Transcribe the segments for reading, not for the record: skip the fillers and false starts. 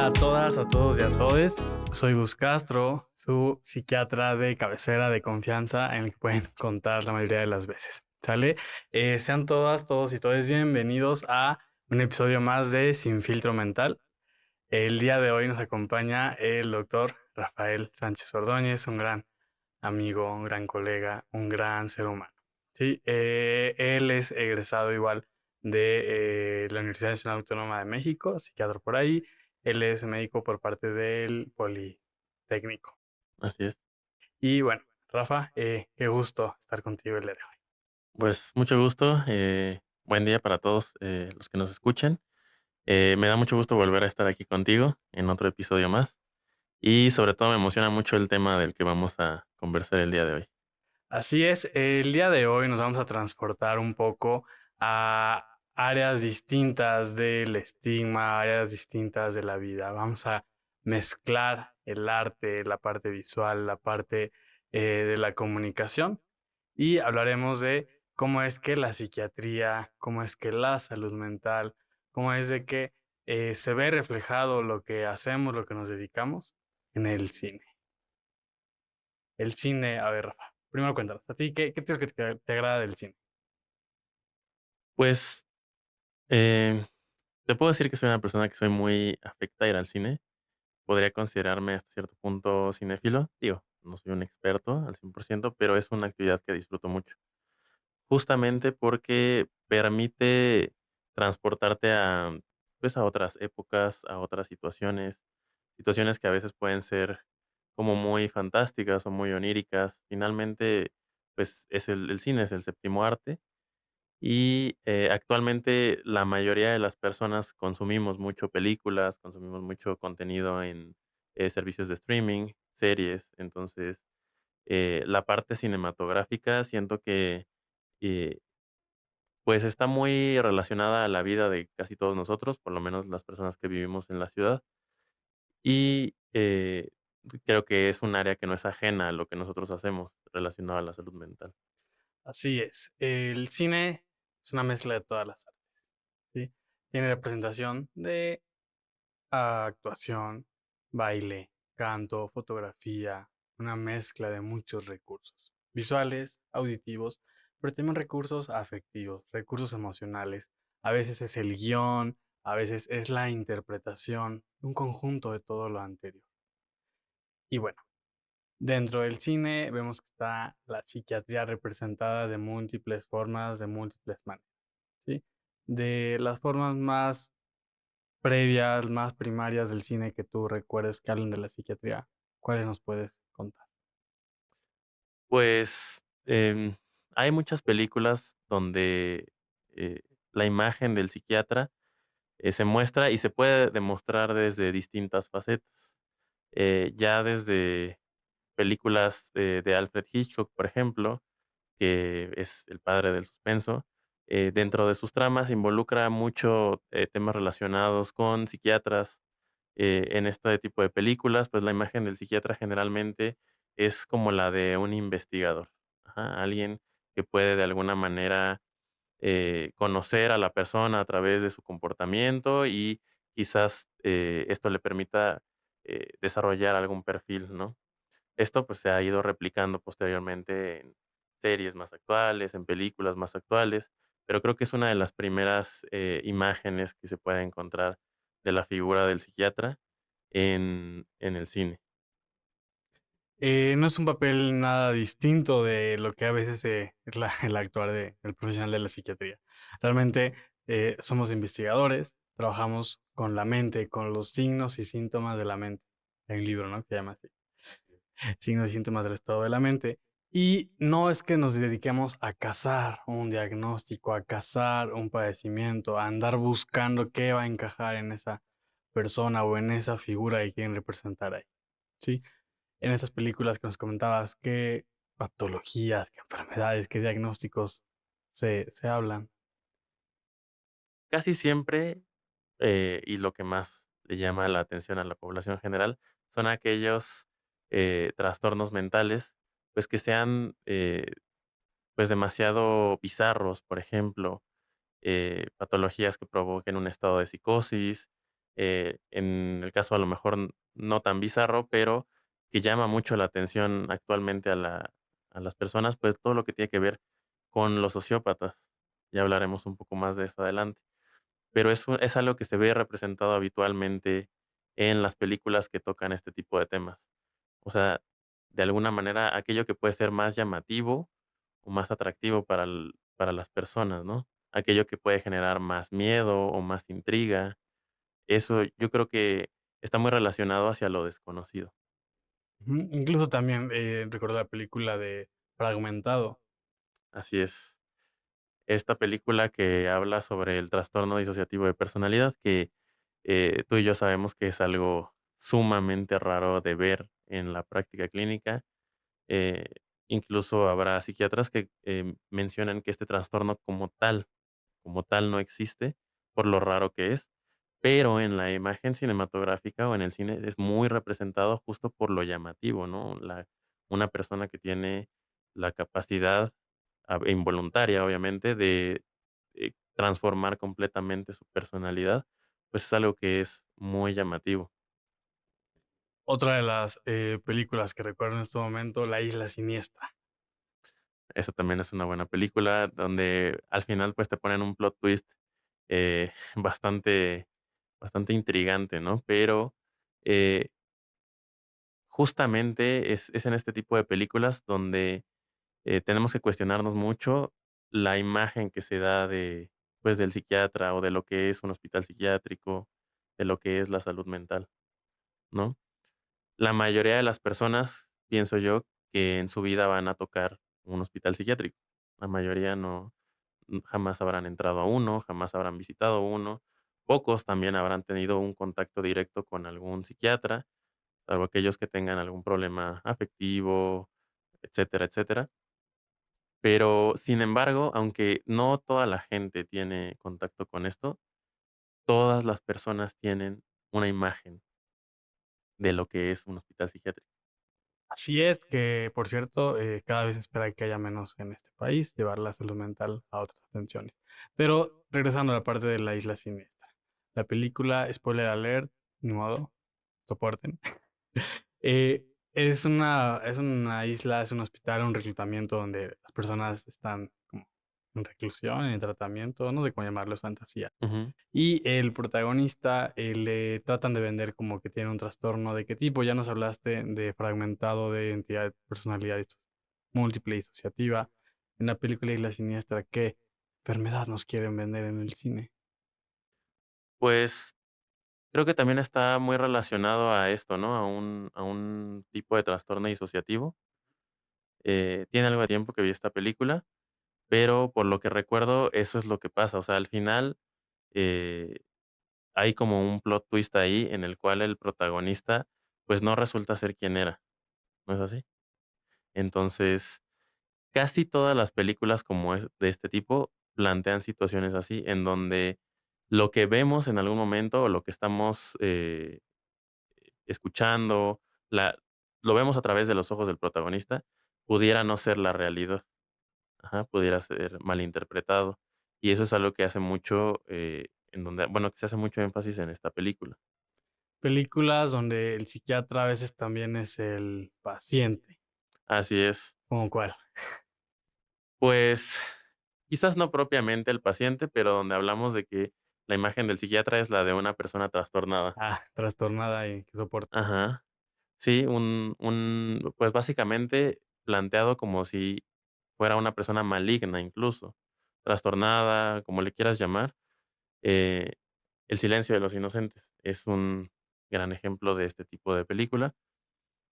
Hola a todas, a todos y a todes. Soy Gus Castro, su psiquiatra de cabecera de confianza en el que pueden contar la mayoría de las veces. ¿Sale? Sean todas, todos y todes bienvenidos a un episodio más de Sin Filtro Mental. El día de hoy nos acompaña el doctor Rafael Sánchez Ordóñez, un gran amigo, un gran colega, un gran ser humano. Sí, él es egresado igual de la Universidad Nacional Autónoma de México, psiquiatra por ahí. Él es médico por parte del Politécnico. Así es. Y bueno, Rafa, qué gusto estar contigo el día de hoy. Pues mucho gusto, buen día para todos los que nos escuchen. Me da mucho gusto volver a estar aquí contigo en otro episodio más y sobre todo me emociona mucho el tema del que vamos a conversar el día de hoy. Así es, el día de hoy nos vamos a transportar un poco a áreas distintas del estigma, áreas distintas de la vida. Vamos a mezclar el arte, la parte visual, la parte de la comunicación y hablaremos de cómo es que la psiquiatría, cómo es que la salud mental, cómo es de que se ve reflejado lo que hacemos, lo que nos dedicamos en el cine. El cine, a ver, Rafa, primero cuéntanos, ¿a ti qué es lo que te agrada del cine? Pues te puedo decir que soy una persona que soy muy afecta a ir al cine. Podría considerarme hasta cierto punto cinéfilo. Digo, no soy un experto al 100%, pero es una actividad que disfruto mucho. Justamente porque permite transportarte a, pues, a otras épocas, a otras situaciones que a veces pueden ser como muy fantásticas o muy oníricas. Finalmente, pues, es el cine es el séptimo arte y, actualmente la mayoría de las personas consumimos mucho películas, consumimos mucho contenido en, servicios de streaming, series. Entonces, la parte cinematográfica siento que, eh pues, está muy relacionada a la vida de casi todos nosotros, por lo menos las personas que vivimos en la ciudad, y, creo que es un área que no es ajena a lo que nosotros hacemos relacionado a la salud mental. Así es, el cine es una mezcla de todas las artes, ¿sí? Tiene representación de actuación, baile, canto, fotografía, una mezcla de muchos recursos, visuales, auditivos, pero también recursos afectivos, recursos emocionales. A veces es el guión, a veces es la interpretación, un conjunto de todo lo anterior. Y bueno, dentro del cine vemos que está la psiquiatría representada de múltiples formas, de múltiples maneras, ¿sí? De las formas más previas, más primarias del cine que tú recuerdes que hablan de la psiquiatría, ¿cuáles nos puedes contar? Pues, hay muchas películas donde, eh, la imagen del psiquiatra, se muestra y se puede demostrar desde distintas facetas, ya desde películas de Alfred Hitchcock, por ejemplo, que es el padre del suspenso. Dentro de sus tramas involucra mucho, temas relacionados con psiquiatras. En este tipo de películas, pues, la imagen del psiquiatra generalmente es como la de un investigador. Ajá, alguien que puede de alguna manera, conocer a la persona a través de su comportamiento y quizás, esto le permita, desarrollar algún perfil, ¿no? Esto, pues, se ha ido replicando posteriormente en series más actuales, en películas más actuales, pero creo que es una de las primeras, imágenes que se puede encontrar de la figura del psiquiatra en el cine. No es un papel nada distinto de lo que a veces es el actuar del profesional de la psiquiatría. Realmente somos investigadores, trabajamos con la mente, con los signos y síntomas de la mente. Hay un libro, ¿no? Que se llama así, signos y síntomas del estado de la mente. Y no es que nos dediquemos a cazar un diagnóstico, a cazar un padecimiento, a andar buscando qué va a encajar en esa persona o en esa figura que quieren representar ahí, ¿sí? En esas películas que nos comentabas, qué patologías, qué enfermedades, qué diagnósticos se hablan. Casi siempre, y lo que más le llama la atención a la población general, son aquellos, trastornos mentales, pues, que sean, pues, demasiado bizarros. Por ejemplo, patologías que provoquen un estado de psicosis, en el caso a lo mejor no tan bizarro, pero que llama mucho la atención actualmente a las personas, pues todo lo que tiene que ver con los sociópatas. Ya hablaremos un poco más de eso adelante. Pero es algo que se ve representado habitualmente en las películas que tocan este tipo de temas. O sea, de alguna manera, aquello que puede ser más llamativo o más atractivo para las personas, ¿no? Aquello que puede generar más miedo o más intriga. Eso yo creo que está muy relacionado hacia lo desconocido. Ujú. Incluso también, recuerdo la película de Fragmentado. Así es. Esta película que habla sobre el trastorno disociativo de personalidad, que tú y yo sabemos que es algo sumamente raro de ver en la práctica clínica. Eh, Incluso habrá psiquiatras que mencionan que este trastorno como tal no existe, por lo raro que es, pero en la imagen cinematográfica o en el cine es muy representado justo por lo llamativo, ¿no? Una persona que tiene la capacidad involuntaria, obviamente, de transformar completamente su personalidad, pues es algo que es muy llamativo. Otra de las, películas que recuerdo en este momento, La Isla Siniestra. Esa también es una buena película, donde al final, pues, te ponen un plot twist, bastante bastante intrigante, ¿no? Pero, eh, justamente es en este tipo de películas donde, tenemos que cuestionarnos mucho la imagen que se da de, pues, del psiquiatra o de lo que es un hospital psiquiátrico, de lo que es la salud mental, ¿no? La mayoría de las personas, pienso yo, que en su vida van a tocar un hospital psiquiátrico. La mayoría no, jamás habrán entrado a uno, jamás habrán visitado uno. Pocos también habrán tenido un contacto directo con algún psiquiatra, salvo aquellos que tengan algún problema afectivo, etcétera, etcétera. Pero, sin embargo, aunque no toda la gente tiene contacto con esto, todas las personas tienen una imagen de lo que es un hospital psiquiátrico. Así es, que por cierto, cada vez se espera que haya menos en este país, llevar la salud mental a otras atenciones. Pero regresando a la parte de La Isla Siniestra. La película, spoiler alert, ni modo, soporten. Es una isla, es un hospital, un reclutamiento donde las personas están como en reclusión, en tratamiento, no sé cómo llamarlo, es fantasía. Ujú. Y el protagonista, le tratan de vender como que tiene un trastorno. ¿De qué tipo? Ya nos hablaste de fragmentado, de identidad, de personalidad múltiple disociativa. En la película Isla Siniestra, ¿qué enfermedad nos quieren vender en el cine? Pues, creo que también está muy relacionado a esto, ¿no? A un tipo de trastorno disociativo. Tiene algo de tiempo que vi esta película, pero por lo que recuerdo, eso es lo que pasa. O sea, al final, eh, hay como un plot twist ahí en el cual el protagonista, pues, no resulta ser quien era, ¿no es así? Entonces, casi todas las películas como es de este tipo plantean situaciones así, en donde lo que vemos en algún momento, o lo que estamos, escuchando, la lo vemos a través de los ojos del protagonista, pudiera no ser la realidad. Ajá, pudiera ser malinterpretado. Y eso es algo que hace mucho, en donde bueno, que se hace mucho énfasis en esta película. Películas donde el psiquiatra a veces también es el paciente. Así es. ¿Cómo cuál? Pues, quizás no propiamente el paciente, pero donde hablamos de que la imagen del psiquiatra es la de una persona trastornada. Ah, trastornada y que soporta. Ajá. Sí, pues, básicamente planteado como si fuera una persona maligna, incluso, trastornada, como le quieras llamar. Eh, El silencio de los inocentes es un gran ejemplo de este tipo de película,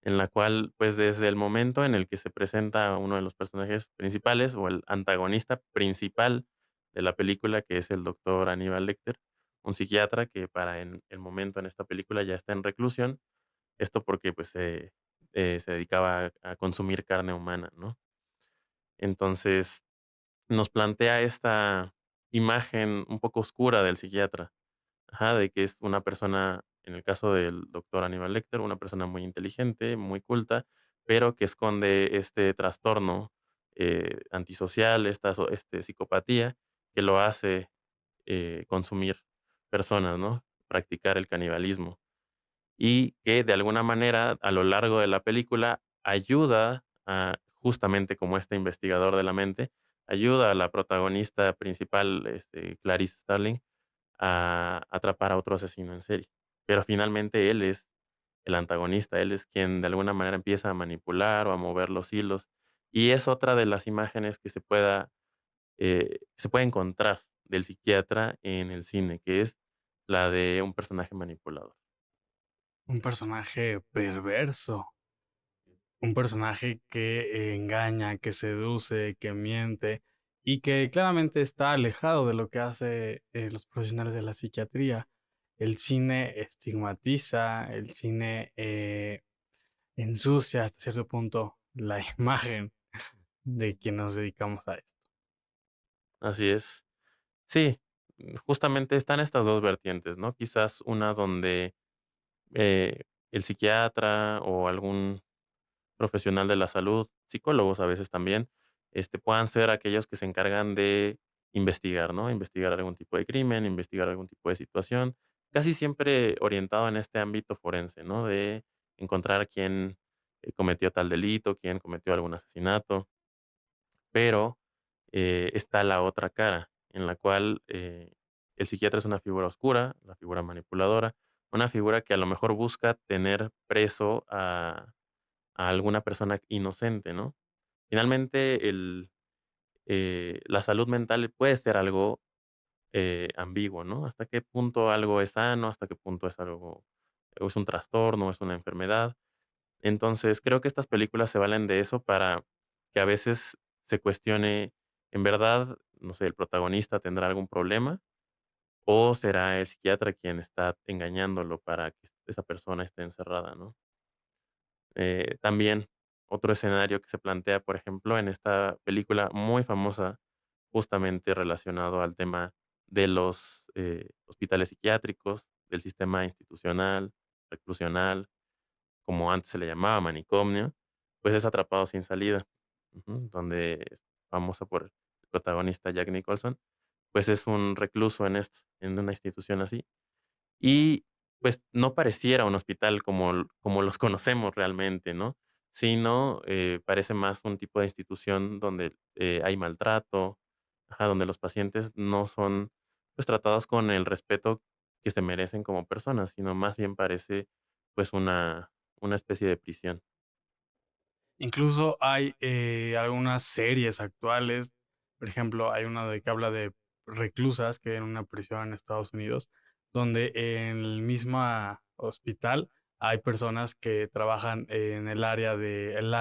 en la cual, pues, desde el momento en el que se presenta uno de los personajes principales, o el antagonista principal de la película, que es el doctor Aníbal Lecter, un psiquiatra que para en el momento en esta película ya está en reclusión, esto porque, pues, se dedicaba a consumir carne humana, ¿no? Entonces, nos plantea esta imagen un poco oscura del psiquiatra. Ajá, de que es una persona, en el caso del doctor Aníbal Lecter, una persona muy inteligente, muy culta, pero que esconde este trastorno, antisocial, psicopatía, que lo hace, consumir personas, ¿no? practicar el canibalismo y que de alguna manera a lo largo de la película ayuda a, justamente como este investigador de la mente, ayuda a la protagonista principal, Clarice Starling, a atrapar a otro asesino en serie. Pero finalmente él es el antagonista, él es quien de alguna manera empieza a manipular o a mover los hilos. Y es otra de las imágenes que se puede encontrar del psiquiatra en el cine, que es la de un personaje manipulador. Un personaje perverso, un personaje que engaña, que seduce, que miente y que claramente está alejado de lo que hace los profesionales de la psiquiatría. El cine estigmatiza, el cine ensucia hasta cierto punto la imagen de quien nos dedicamos a esto. Así es. Sí, justamente están estas 2 vertientes, ¿no? Quizás una donde, el psiquiatra o algún profesional de la salud, psicólogos a veces también, puedan ser aquellos que se encargan de investigar, ¿no? Investigar algún tipo de crimen, investigar algún tipo de situación, casi siempre orientado en este ámbito forense, ¿no? De encontrar quién, cometió tal delito, quién cometió algún asesinato. Pero, está la otra cara, en la cual, el psiquiatra es una figura oscura, una figura manipuladora, una figura que a lo mejor busca tener preso a alguna persona inocente, ¿no? Finalmente, la salud mental puede ser algo, ambiguo, ¿no? Hasta qué punto algo es sano, hasta qué punto es algo o es un trastorno, es una enfermedad. Entonces, creo que estas películas se valen de eso para que a veces se cuestione, en verdad, no sé, el protagonista tendrá algún problema o será el psiquiatra quien está engañándolo para que esa persona esté encerrada, ¿no? También otro escenario que se plantea, por ejemplo, en esta película muy famosa, justamente relacionado al tema de los hospitales psiquiátricos, del sistema institucional, reclusional, como antes se le llamaba manicomio, pues es Atrapado sin salida, ujú, donde es famoso por el protagonista Jack Nicholson, pues es un recluso en esto, en una institución así. Y, pues, no pareciera un hospital como los conocemos realmente, ¿no? Sino, parece más un tipo de institución donde, hay maltrato, ajá, donde los pacientes no son, pues, tratados con el respeto que se merecen como personas, sino más bien parece, pues, una especie de prisión. Incluso hay algunas series actuales, por ejemplo, hay una de que habla de reclusas que en una prisión en Estados Unidos, donde en el mismo hospital hay personas que trabajan en el área de el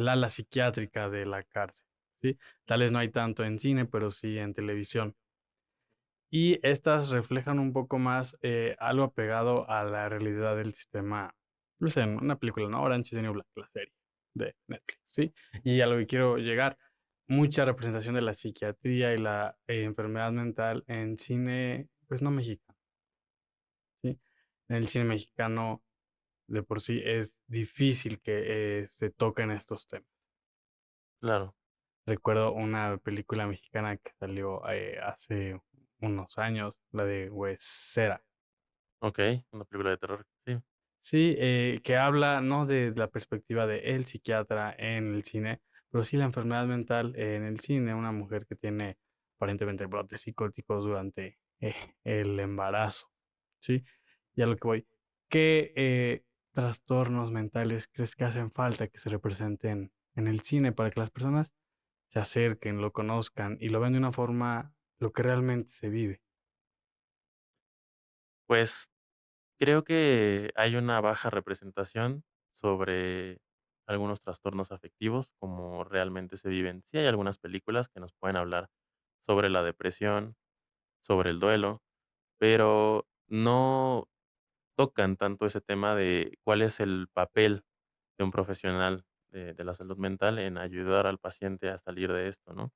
ala psiquiátrica de la cárcel, ¿sí? Tal vez no hay tanto en cine, pero sí en televisión. Y estas reflejan un poco más, algo apegado a la realidad del sistema, no sé, en una película, ¿no? Orange is the New Black, la serie de Netflix, ¿sí? Y a lo que quiero llegar, mucha representación de la psiquiatría y la enfermedad mental en cine, pues no mexicano, ¿sí? En el cine mexicano de por sí es difícil que se toquen estos temas. Claro, Recuerdo una película mexicana que salió hace unos años, la de Huesera. okey, una película de terror, sí, Sí, que habla, no de la perspectiva de el psiquiatra en el cine, pero sí la enfermedad mental en el cine, una mujer que tiene aparentemente brotes psicóticos durante el embarazo, ¿sí? Y a lo que voy, ¿qué trastornos mentales crees que hacen falta que se representen en el cine para que las personas se acerquen, lo conozcan y lo vean de una forma, lo que realmente se vive? pues creo que hay una baja representación sobre algunos trastornos afectivos, como realmente se viven. Sí hay algunas películas que nos pueden hablar sobre la depresión, sobre el duelo, pero no tocan tanto ese tema de cuál es el papel de un profesional de la salud mental en ayudar al paciente a salir de esto, ¿no?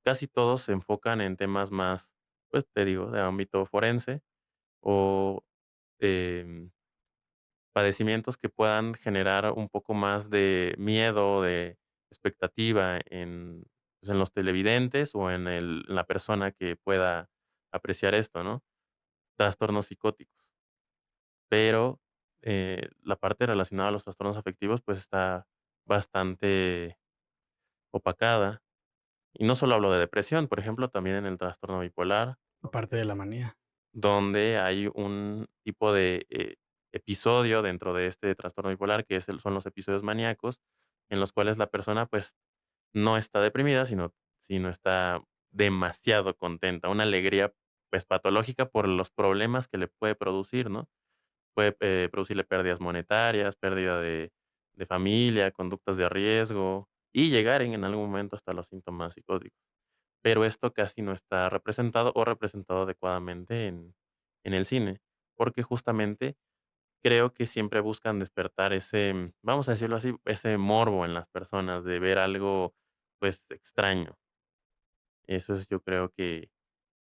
Casi todos se enfocan en temas más, pues te digo, de ámbito forense o em, padecimientos que puedan generar un poco más de miedo, de expectativa en, pues, en los televidentes o en la persona que pueda apreciar esto, ¿no? trastornos psicóticos, pero, la parte relacionada a los trastornos afectivos, pues, está bastante opacada. Y no solo hablo de depresión, por ejemplo, también en el trastorno bipolar, Aparte de la manía. donde hay un tipo de, episodio dentro de este trastorno bipolar, que son los episodios maníacos, en los cuales la persona, pues, no está deprimida, sino está demasiado contenta, una alegría, pues, patológica por los problemas que le puede producir, ¿no? Puede, producirle pérdidas monetarias, pérdida de familia, conductas de riesgo, y llegar en algún momento hasta los síntomas psicóticos. Pero esto casi no está representado o representado adecuadamente en el cine, porque justamente creo que siempre buscan despertar ese, vamos a decirlo así, ese morbo en las personas de ver algo, pues, extraño. Eso es, yo creo que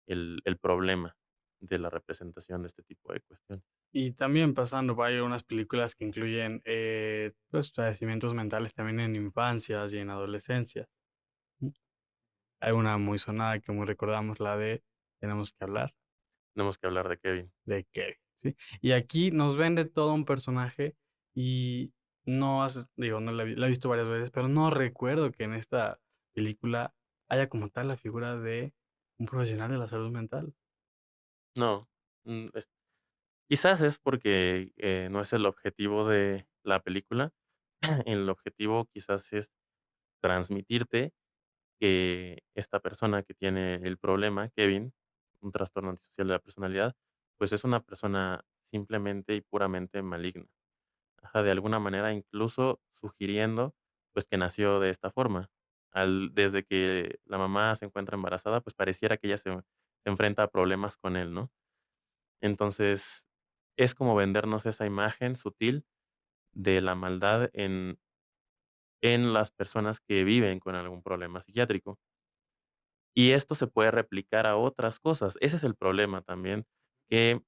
el problema de la representación de este tipo de cuestiones. Y también pasando, hay unas películas que incluyen, pues, padecimientos mentales también en infancias y en adolescencia. Mm. Hay una muy sonada que muy recordamos, la de Tenemos que hablar, Tenemos que hablar de Kevin. de Kevin, ¿sí? Y aquí nos vende todo un personaje y no haces digo, no la he visto varias veces, pero no recuerdo que en esta película haya como tal la figura de un profesional de la salud mental. No, quizás es porque, no es el objetivo de la película. El objetivo quizás es transmitirte que esta persona que tiene el problema, Kevin, un trastorno antisocial de la personalidad, pues es una persona simplemente y puramente maligna. Ajá, de alguna manera incluso sugiriendo, pues, que nació de esta forma. Desde que la mamá se encuentra embarazada, pues pareciera que ella se enfrenta a problemas con él, ¿no? Entonces, es como vendernos esa imagen sutil de la maldad en las personas que viven con algún problema psiquiátrico. Y esto se puede replicar a otras cosas. Ese es el problema también, que,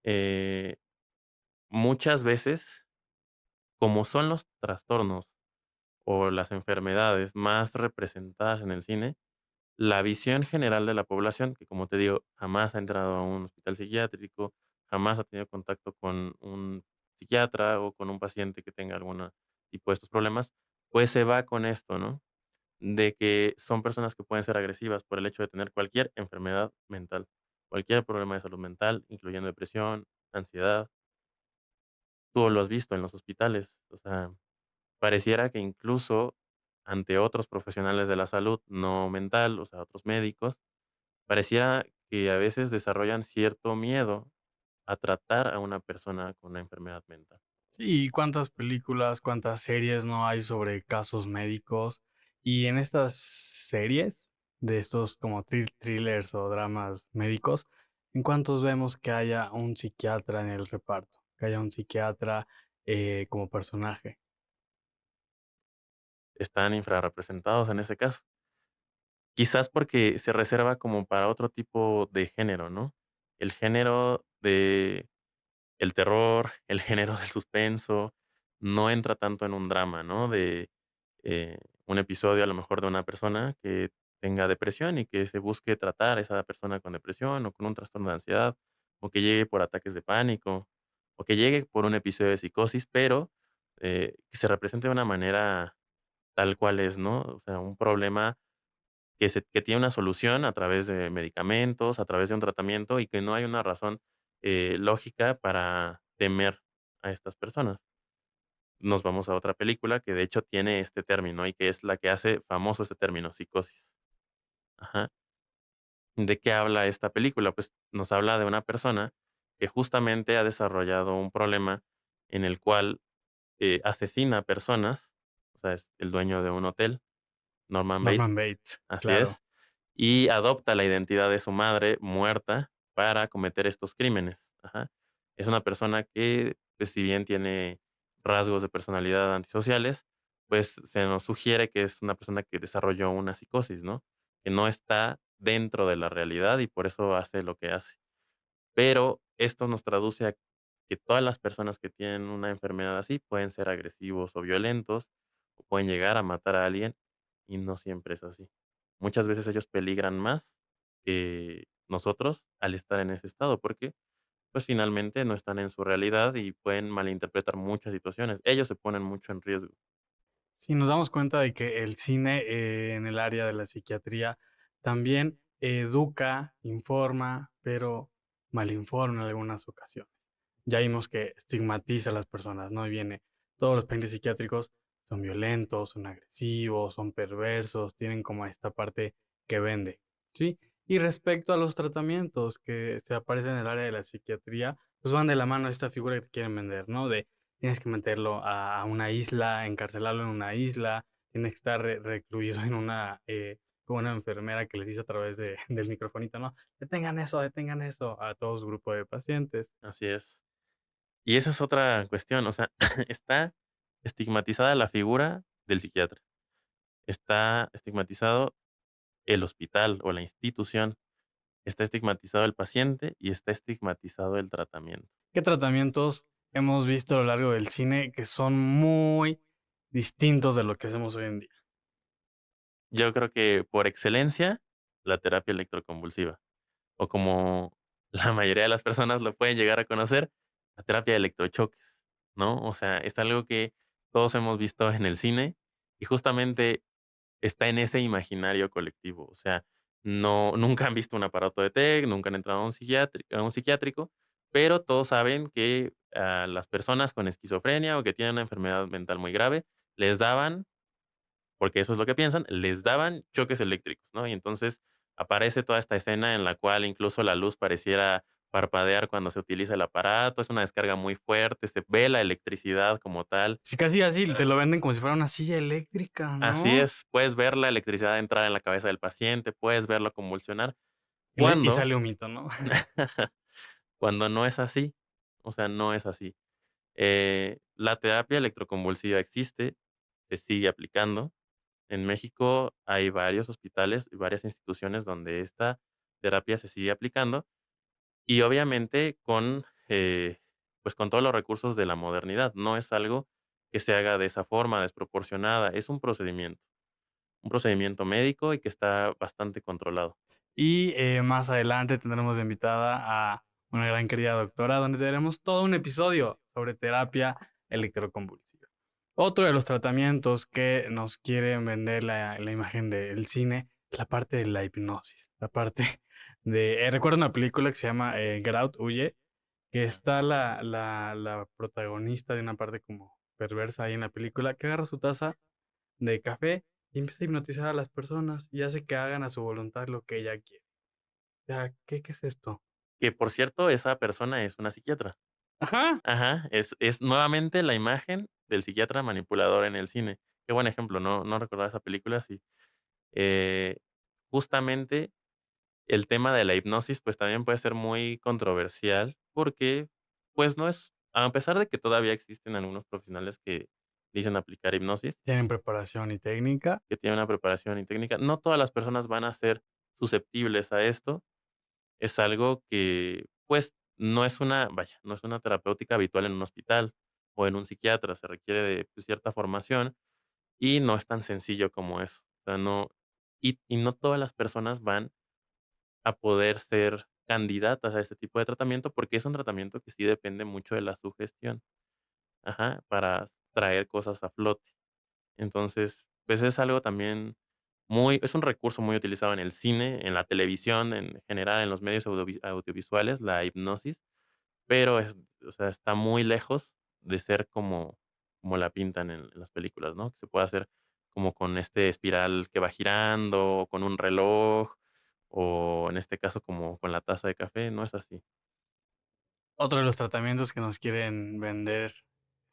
eh, muchas veces, como son los trastornos o las enfermedades más representadas en el cine, la visión general de la población, que como te digo, jamás ha entrado a un hospital psiquiátrico, jamás ha tenido contacto con un psiquiatra o con un paciente que tenga algún tipo de estos problemas, pues se va con esto, ¿no? De que son personas que pueden ser agresivas por el hecho de tener cualquier enfermedad mental, cualquier problema de salud mental, incluyendo depresión, ansiedad. Tú lo has visto en los hospitales, o sea, pareciera que incluso ante otros profesionales de la salud no mental, o sea, otros médicos, pareciera que a veces desarrollan cierto miedo a tratar a una persona con una enfermedad mental. Sí, y cuántas películas, cuántas series no hay sobre casos médicos. Y en estas series, de estos como thrillers o dramas médicos, ¿en cuántos vemos que haya un psiquiatra en el reparto? Que haya un psiquiatra como personaje. Están infrarrepresentados en ese caso. Quizás porque se reserva como para otro tipo de género, ¿no? El género de el terror, el género del suspenso, no entra tanto en un drama, ¿no? De, un episodio, a lo mejor, de una persona que tenga depresión y que se busque tratar a esa persona con depresión o con un trastorno de ansiedad, o que llegue por ataques de pánico, o que llegue por un episodio de psicosis, pero, que se represente de una manera tal cual es, ¿no? O sea, un problema que tiene una solución a través de medicamentos, a través de un tratamiento y que no hay una razón, lógica para temer a estas personas. Nos vamos a otra película que de hecho tiene este término y que es la que hace famoso este término, psicosis. Ajá. ¿De qué habla esta película? Pues nos habla de una persona que justamente ha desarrollado un problema en el cual, asesina personas, o sea, es el dueño de un hotel, Norman Bates, Norman Bates, así claro. es, y adopta la identidad de su madre muerta para cometer estos crímenes. Ajá. Es una persona que, pues, si bien tiene rasgos de personalidad antisociales, pues, se nos sugiere que es una persona que desarrolló una psicosis, ¿no? Que no está dentro de la realidad y por eso hace lo que hace. Pero esto nos traduce a que todas las personas que tienen una enfermedad así pueden ser agresivos o violentos, o pueden llegar a matar a alguien, y no siempre es así. Muchas veces ellos peligran más que nosotros al estar en ese estado, porque pues finalmente no están en su realidad y pueden malinterpretar muchas situaciones. Ellos se ponen mucho en riesgo. Sí, nos damos cuenta de que el cine, en el área de la psiquiatría también educa, informa, pero malinforma en algunas ocasiones. Ya vimos que estigmatiza a las personas, ¿no? Y viene, todos los pacientes psiquiátricos son violentos, son agresivos, son perversos, tienen como esta parte que vende, ¿sí? Y respecto a los tratamientos que se aparecen en el área de la psiquiatría, pues van de la mano a esta figura que te quieren vender, ¿no? De tienes que meterlo a una isla, encarcelarlo en una isla, tiene que estar recluido en una, con una enfermera que les dice a través del microfonito, ¿no? Detengan eso a todo su grupo de pacientes. Así es. Y esa es otra cuestión, o sea, está estigmatizada la figura del psiquiatra, está estigmatizado el hospital o la institución, está estigmatizado el paciente y está estigmatizado el tratamiento. ¿Qué tratamientos hemos visto a lo largo del cine que son muy distintos de lo que hacemos hoy en día? Yo creo que por excelencia, la terapia electroconvulsiva, o como la mayoría de las personas lo pueden llegar a conocer, la terapia de electrochoques, ¿no? O sea, es algo que todos hemos visto en el cine y justamente está en ese imaginario colectivo. O sea, nunca han visto un aparato de TEC, nunca han entrado a un psiquiátrico, pero todos saben que a las personas con esquizofrenia o que tienen una enfermedad mental muy grave, les daban, porque eso es lo que piensan, les daban choques eléctricos, ¿no? Y entonces aparece toda esta escena en la cual incluso la luz pareciera parpadear cuando se utiliza el aparato, es una descarga muy fuerte, se ve la electricidad como tal. Sí, casi así, te lo venden como si fuera una silla eléctrica, Así ¿no? es, puedes ver la electricidad entrar en la cabeza del paciente, puedes verlo convulsionar, Y cuando sale un mito, ¿no? cuando no es así, o sea, no es así. La terapia electroconvulsiva existe, se sigue aplicando. En México hay varios hospitales y varias instituciones donde esta terapia se sigue aplicando y obviamente con, pues, con todos los recursos de la modernidad. No es algo que se haga de esa forma desproporcionada, es un procedimiento médico y que está bastante controlado. Y más adelante tendremos de invitada a una gran querida doctora, donde tendremos todo un episodio sobre terapia electroconvulsiva. Otro de los tratamientos que nos quieren vender la imagen del cine es la parte de la hipnosis. La parte de. Recuerdo una película que se llama Get Out, Huye, que está la protagonista de una parte como perversa ahí en la película, que agarra su taza de café y empieza a hipnotizar a las personas y hace que hagan a su voluntad lo que ella quiere. Ya, ¿qué es esto? Que, por cierto, esa persona es una psiquiatra. Ajá. Ajá, es nuevamente la imagen del psiquiatra manipulador en el cine. Qué buen ejemplo, no recordaba esa película, sí. Eh, Justamente el tema de la hipnosis, pues, también puede ser muy controversial, porque, pues, no es a pesar de que todavía existen algunos profesionales que dicen aplicar hipnosis, Tienen preparación y técnica. que tienen una preparación y técnica, no todas las personas van a ser susceptibles a esto. Es algo que, pues, no es una vaya, no es una terapéutica habitual en un hospital o en un psiquiatra, se requiere de, pues, cierta formación y no es tan sencillo como eso. O sea, no y no todas las personas van a poder ser candidatas a este tipo de tratamiento, porque es un tratamiento que sí depende mucho de la sugestión, ajá, para traer cosas a flote. Entonces, pues, es algo también es un recurso muy utilizado en el cine, en la televisión, en general, en los medios audiovisuales, la hipnosis, pero o sea, está muy lejos de ser como la pintan en las películas, ¿no? Que se puede hacer como con este espiral que va girando, o con un reloj, o en este caso, como con la taza de café, no es así. Otro de los tratamientos que nos quieren vender,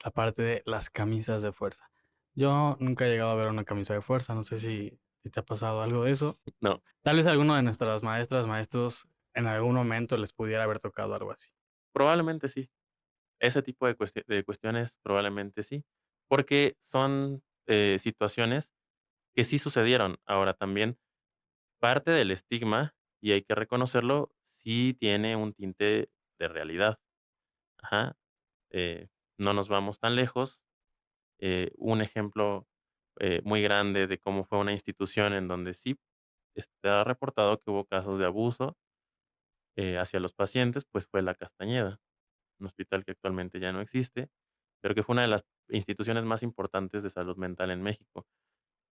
la parte de las camisas de fuerza. Yo nunca he llegado a ver una camisa de fuerza, no sé si te ha pasado algo de eso. No, Tal vez alguno de nuestras maestras, maestros, en algún momento les pudiera haber tocado algo así. probablemente sí. Ese tipo de cuestiones probablemente sí, porque son, situaciones que sí sucedieron. Ahora también parte del estigma, y hay que reconocerlo, sí tiene un tinte de realidad. Ajá, no nos vamos tan lejos. Un ejemplo, muy grande de cómo fue una institución en donde sí está reportado que hubo casos de abuso, hacia los pacientes, pues fue la Castañeda, un hospital que actualmente ya no existe, pero que fue una de las instituciones más importantes de salud mental en México.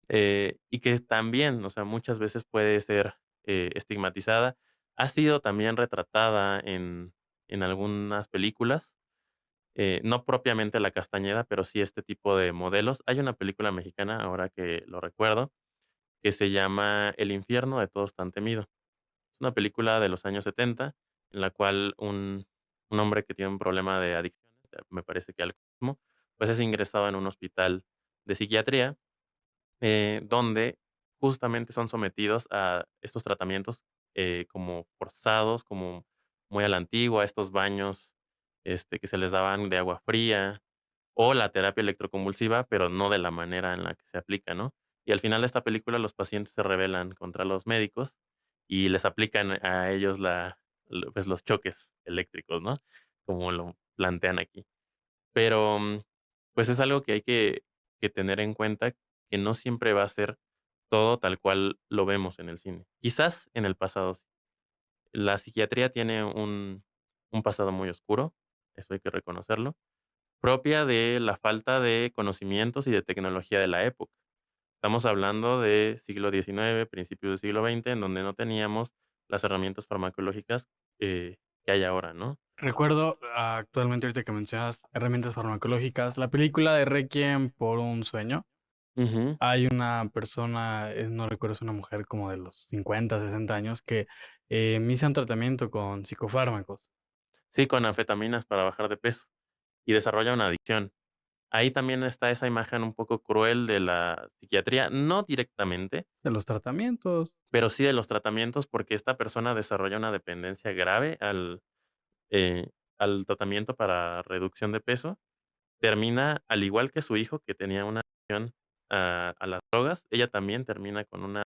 Y que también, o sea, muchas veces puede ser, estigmatizada. Ha sido también retratada en algunas películas, no propiamente La Castañeda, pero sí este tipo de modelos. Hay una película mexicana, ahora que lo recuerdo, que se llama El infierno de todos tan temido. Es una película de los años 70 en la cual un hombre que tiene un problema de adicciones, me parece que alcoholismo, pues es ingresado en un hospital de psiquiatría, donde justamente son sometidos a estos tratamientos, como forzados, como muy a la antigua, estos baños, que se les daban de agua fría, o la terapia electroconvulsiva, pero no de la manera en la que se aplica, ¿no? Y al final de esta película, los pacientes se rebelan contra los médicos y les aplican a ellos pues, los choques eléctricos, ¿no? Como lo plantean aquí. Pero, pues, es algo que hay que tener en cuenta, que no siempre va a ser todo tal cual lo vemos en el cine. Quizás en el pasado sí. La psiquiatría tiene un pasado muy oscuro, eso hay que reconocerlo, propia de la falta de conocimientos y de tecnología de la época. Estamos hablando de siglo XIX, principios del siglo XX, en donde no teníamos las herramientas farmacológicas, que hay ahora, ¿no? Recuerdo actualmente, ahorita que mencionas herramientas farmacológicas, la película de Requiem por un sueño. Ujú. Hay una persona, no recuerdo, es una mujer como de los 50, 60 años que inicia un tratamiento con psicofármacos. Sí, con anfetaminas para bajar de peso y desarrolla una adicción. Ahí también está esa imagen un poco cruel de la psiquiatría, no directamente, De los tratamientos. pero sí de los tratamientos, porque esta persona desarrolla una dependencia grave al tratamiento para reducción de peso. Termina, al igual que su hijo, que tenía una adicción a las drogas, ella también termina con una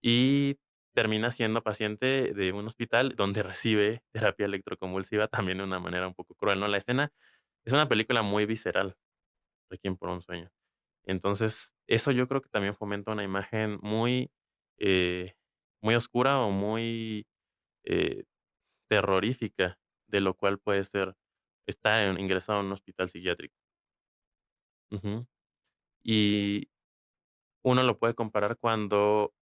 y termina siendo paciente de un hospital donde recibe terapia electroconvulsiva también de una manera un poco cruel, ¿no? La escena es una película muy visceral, Requiem por un sueño. Entonces, eso yo creo que también fomenta una imagen eh, muy oscura o muy, eh, terrorífica de lo cual puede ser estar ingresado en un hospital psiquiátrico. Ujú. Y uno lo puede comparar cuando,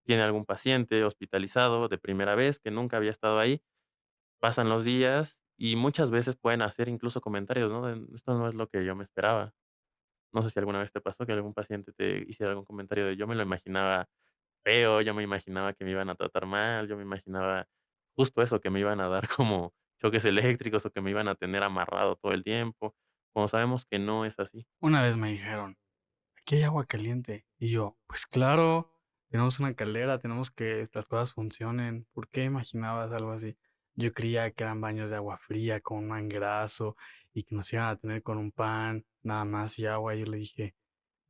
tiene algún paciente hospitalizado de primera vez que nunca había estado ahí, pasan los días y muchas veces pueden hacer incluso comentarios, ¿no? De: "Esto no es lo que yo me esperaba". No sé si alguna vez te pasó que algún paciente te hiciera algún comentario de: "Yo me lo imaginaba feo, yo me imaginaba que me iban a tratar mal, yo me imaginaba justo eso, que me iban a dar como choques eléctricos o que me iban a tener amarrado todo el tiempo", como sabemos que no es así. Una vez me dijeron, aquí hay agua caliente. Y yo, pues claro, tenemos una caldera, tenemos que las cosas funcionen. ¿Por qué imaginabas algo así? Yo creía que eran baños de agua fría con un mangrazo y que nos iban a tener con un pan, nada más y agua. Y yo le dije,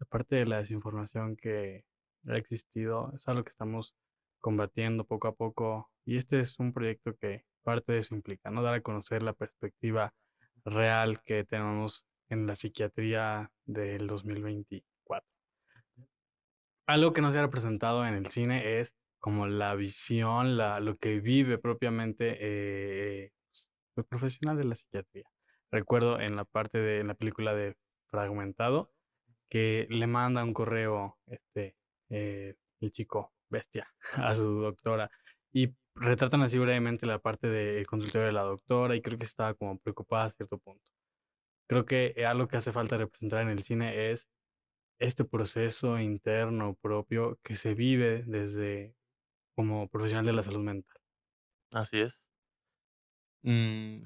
aparte de la desinformación que ha existido, es algo que estamos combatiendo poco a poco. Y este es un proyecto que parte de eso implica, ¿no? Dar a conocer la perspectiva real que tenemos en la psiquiatría del 2024. Algo que no se ha representado en el cine es como la visión, lo que vive propiamente el profesional de la psiquiatría. Recuerdo en la película de Fragmentado, que le manda un correo, el chico bestia, a su doctora y retratan así brevemente la parte del consultorio de la doctora y creo que estaba como preocupada a cierto punto. Creo que algo que hace falta representar en el cine es este proceso interno propio que se vive desde como profesional de la salud mental. Así es.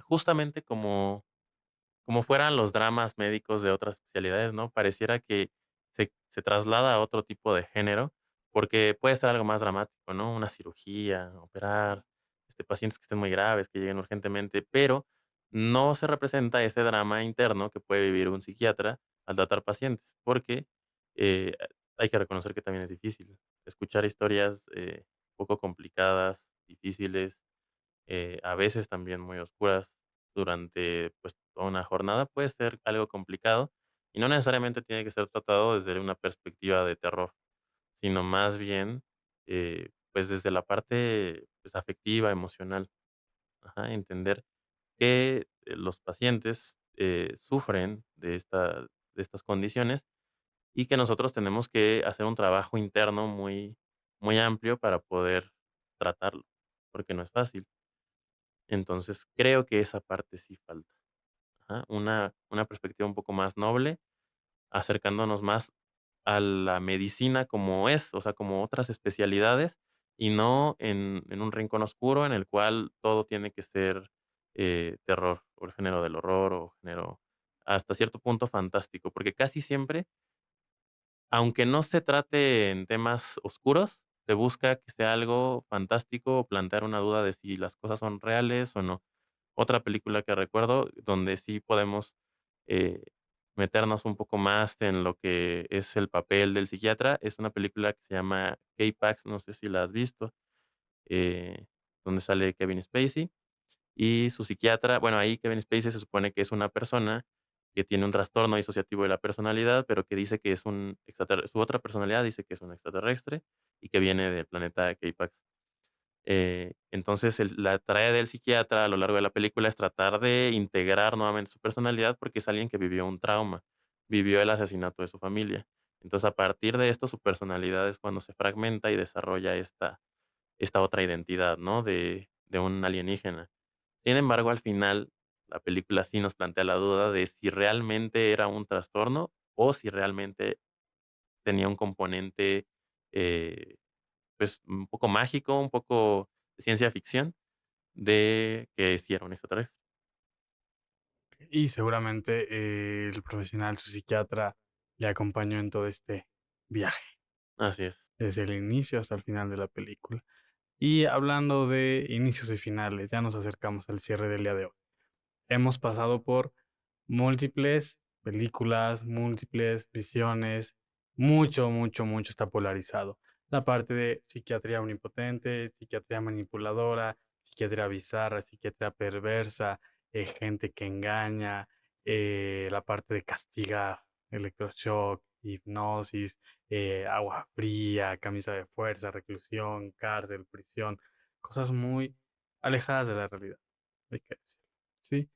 Justamente como fueran los dramas médicos de otras especialidades, ¿no? Pareciera que se traslada a otro tipo de género, porque puede ser algo más dramático, ¿no? Una cirugía, operar, pacientes que estén muy graves, que lleguen urgentemente, pero no se representa ese drama interno que puede vivir un psiquiatra al tratar pacientes, porque, eh, hay que reconocer que también es difícil. Escuchar historias, poco complicadas, difíciles, a veces también muy oscuras durante, pues, toda una jornada, puede ser algo complicado, y no necesariamente tiene que ser tratado desde una perspectiva de terror, sino más bien, pues, desde la parte, pues, afectiva, emocional. Ajá, entender que, los pacientes, sufren de estas condiciones y que nosotros tenemos que hacer un trabajo interno muy amplio para poder tratarlo, porque no es fácil. Entonces, creo que esa parte sí falta. Ajá, una perspectiva un poco más noble, acercándonos más a la medicina como es, o sea, como otras especialidades, y no en un rincón oscuro en el cual todo tiene que ser, terror, o el género del horror, o género hasta cierto punto fantástico, porque casi siempre, aunque no se trate en temas oscuros, se busca que sea algo fantástico, o plantear una duda de si las cosas son reales o no. Otra película que recuerdo donde sí podemos, eh, meternos un poco más en lo que es el papel del psiquiatra, es una película que se llama K-Pax, no sé si la has visto, eh, donde sale Kevin Spacey. Y su psiquiatra, bueno, ahí Kevin Spacey se supone que es una persona que tiene un trastorno disociativo de la personalidad, pero que dice que es un extraterrestre. Su otra personalidad dice que es un extraterrestre y que viene del planeta K-Pax. Entonces, la tarea del psiquiatra a lo largo de la película es tratar de integrar nuevamente su personalidad, porque es alguien que vivió un trauma, vivió el asesinato de su familia. Entonces, a partir de esto, su personalidad es cuando se fragmenta y desarrolla esta otra identidad, ¿no? De un alienígena. Sin embargo, al final, la película sí nos plantea la duda de si realmente era un trastorno o si realmente tenía un componente, eh, pues, un poco mágico, un poco de ciencia ficción, de que sí era un extraterrestre. Y seguramente el profesional, su psiquiatra, le acompañó en todo este viaje, Así es. desde el inicio hasta el final de la película. Y hablando de inicios y finales, ya nos acercamos al cierre del día de hoy. Hemos pasado por múltiples películas, múltiples visiones, mucho, mucho, mucho está polarizado. La parte de psiquiatría omnipotente, psiquiatría manipuladora, psiquiatría bizarra, psiquiatría perversa, gente que engaña, la parte de castigar, electroshock, hipnosis, agua fría, camisa de fuerza, reclusión, cárcel, prisión, cosas muy alejadas de la realidad, hay que decirlo, ¿sí?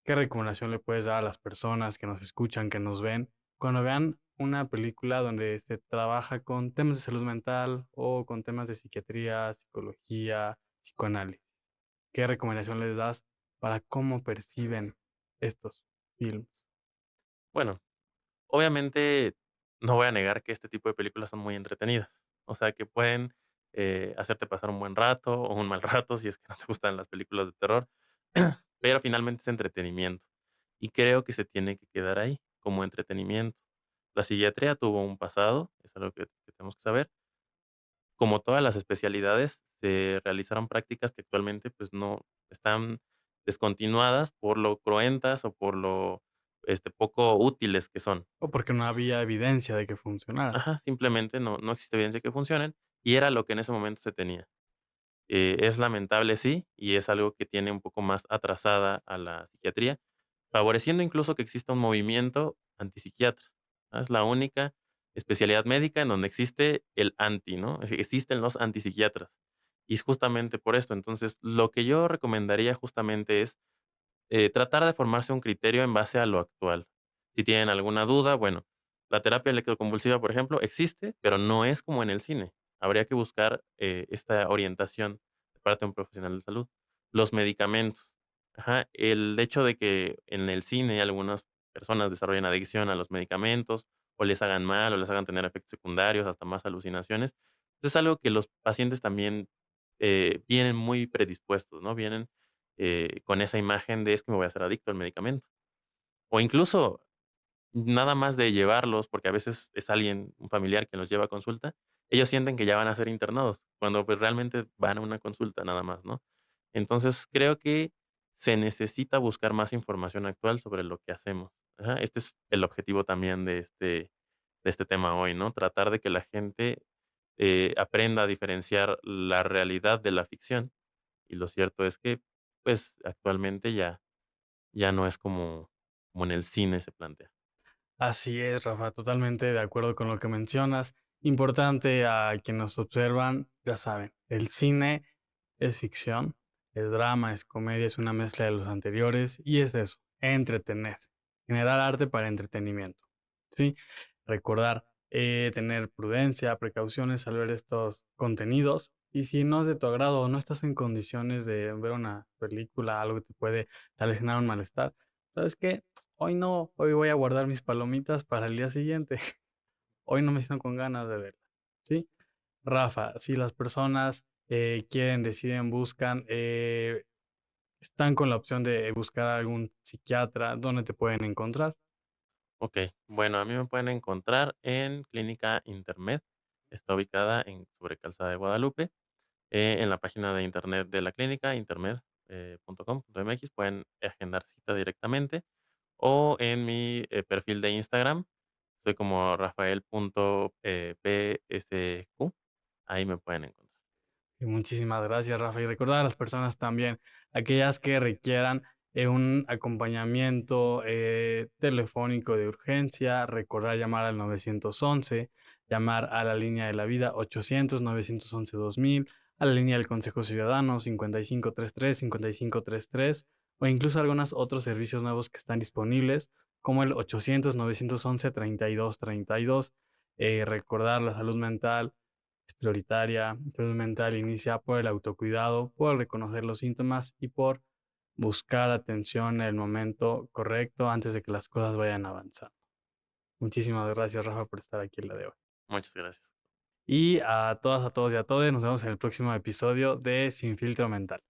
¿Qué recomendación le puedes dar a las personas que nos escuchan, que nos ven, cuando vean una película donde se trabaja con temas de salud mental o con temas de psiquiatría, psicología, psicoanálisis? ¿Qué recomendación les das para cómo perciben estos films? Bueno, obviamente, no voy a negar que este tipo de películas son muy entretenidas. O sea, que pueden, hacerte pasar un buen rato o un mal rato, si es que no te gustan las películas de terror, pero finalmente es entretenimiento. Y creo que se tiene que quedar ahí, como entretenimiento. La psiquiatría tuvo un pasado, es algo que tenemos que saber. Como todas las especialidades, se realizaron prácticas que actualmente, pues, no están descontinuadas por lo cruentas o por lo, poco útiles que son. O porque no había evidencia de que funcionara. Ajá, simplemente no existe evidencia que funcionen, y era lo que en ese momento se tenía. Es lamentable, sí, y es algo que tiene un poco más atrasada a la psiquiatría, favoreciendo incluso que exista un movimiento antipsiquiatra, ¿no? Es la única especialidad médica en donde existe el anti, ¿no? Existen los antipsiquiatras. Y es justamente por esto. Entonces, lo que yo recomendaría justamente es tratar de formarse un criterio en base a lo actual. Si tienen alguna duda, bueno, la terapia electroconvulsiva, por ejemplo, existe, pero no es como en el cine. Habría que buscar, esta orientación de parte de un profesional de salud. Los medicamentos. Ajá, el hecho de que en el cine algunas personas desarrollen adicción a los medicamentos, o les hagan mal, o les hagan tener efectos secundarios, hasta más alucinaciones, es algo que los pacientes también, vienen muy predispuestos, ¿no? Vienen con esa imagen de es que me voy a hacer adicto al medicamento. O incluso nada más de llevarlos, porque a veces es alguien, un familiar que los lleva a consulta, ellos sienten que ya van a ser internados, cuando pues realmente van a una consulta nada más, ¿no? Entonces creo que se necesita buscar más información actual sobre lo que hacemos. Ajá, este es el objetivo también de este tema hoy, ¿no? Tratar de que la gente aprenda a diferenciar la realidad de la ficción. Y lo cierto es que, pues, actualmente ya no es como en el cine se plantea. Así es, Rafa, totalmente de acuerdo con lo que mencionas. Importante a quienes nos observan, ya saben, el cine es ficción, es drama, es comedia, es una mezcla de los anteriores y es eso, entretener, generar arte para entretenimiento, ¿sí? Recordar, tener prudencia, precauciones al ver estos contenidos y si no es de tu agrado o no estás en condiciones de ver una película, algo que te puede tal vez generar un malestar, ¿sabes qué? Hoy no, hoy voy a guardar mis palomitas para el día siguiente. Hoy no me siento con ganas de verla, ¿sí? Rafa, si las personas quieren, deciden, buscan, están con la opción de buscar a algún psiquiatra, ¿dónde te pueden encontrar? Ok, bueno, a mí me pueden encontrar en Clínica Intermed. Está ubicada en sobre Calzada de Guadalupe. En la página de internet de la clínica, intermed.com.mx, pueden agendar cita directamente. O en mi perfil de Instagram, soy como rafael.psq. Ahí me pueden encontrar. Y muchísimas gracias, Rafa. Y recordar a las personas también, aquellas que requieran un acompañamiento telefónico de urgencia, recordar llamar al 911, llamar a la línea de la vida 800-911-2000, a la línea del Consejo Ciudadano 5533-5533, o incluso algunos otros servicios nuevos que están disponibles, como el 800-911-3232. Recordar la salud mental es prioritaria. Salud mental inicia por el autocuidado, por reconocer los síntomas y por buscar atención en el momento correcto antes de que las cosas vayan avanzando. Muchísimas gracias, Rafa, por estar aquí el día de hoy. Muchas gracias. Y a todas, a todos y a todos, nos vemos en el próximo episodio de Sin Filtro Mental.